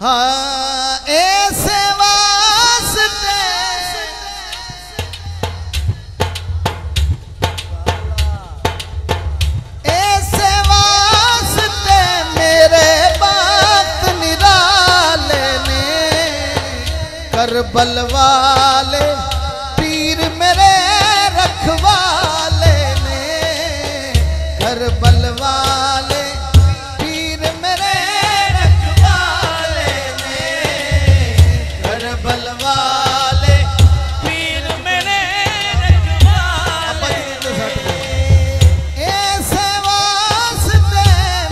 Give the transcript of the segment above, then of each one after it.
हाँ ऐसे वास्ते मेरे बात निराले ने करबल वाले पीर मेरे रखवाले ने करबल वाले पीर मेरे रखवाले ने करबल वाले पीर मेरे रखवाले ऐसे वास्ते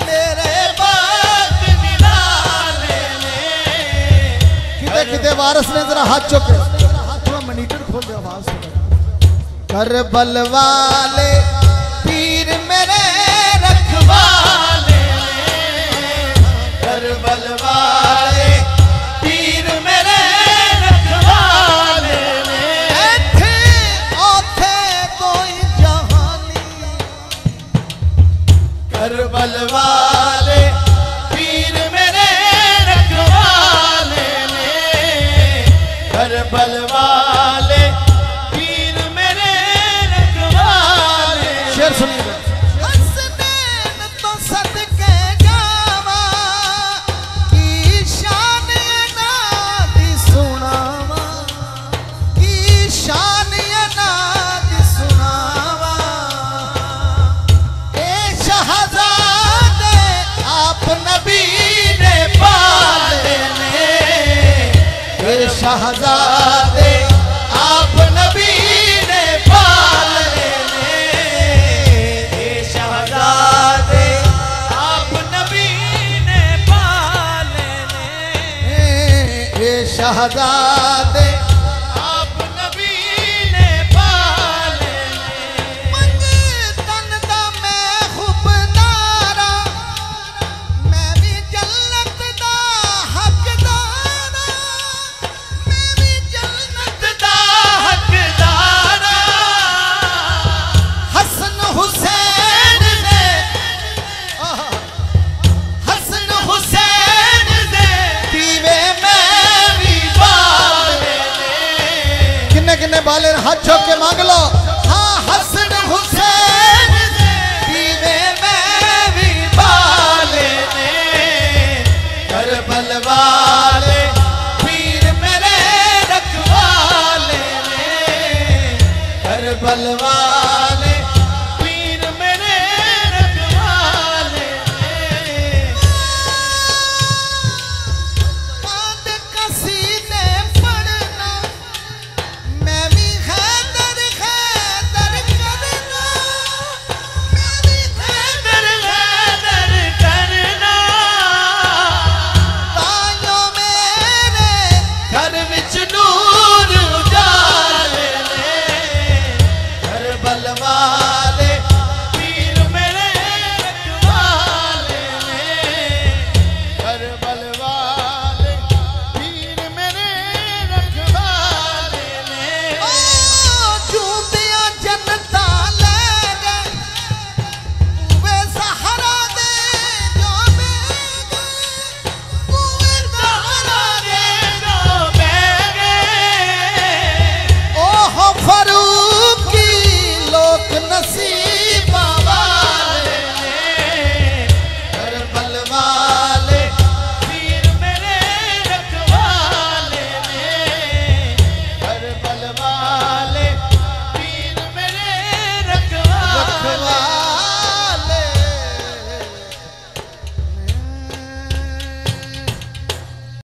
मेरे बात निराले ने किते किते वारस ने जरा हाथ चुके थोड़ा मॉनिटर खोल दे आवाज करबल वाले पीर मेरे रखवाले करबल वाले पीर मेरे रखवाले ऐथे ओथे कोई जहानी करबल वाले पीर मेरे रखवाले करबल वाले पीर मेरे रखवाले शेर सुनिए हसनैन तो सदके जावा की शान नादी सुनावा की शान नादी सुनावा ए शहजादे आप नबी ने पाले ने ए शहजादे आप नबी ने पाले ने ए शहजादे आप नबी ने पाले ने ए शहजादे आप नबी ने पाले मंगतन दा मैं खुबदारा मैं भी जन्नत दा हकदारा मैं भी जन्नत दा हकदारा हसन हुसैन दे हसन हुसैन दे दीवे मैं भी बाले किन्ने किन्ने बाले हाथ छोक के मांग लो हाँ हसन हुसैन दे दीवे मैं भी बाले करबल वाले पीर मेरे रखवाले करबल वाले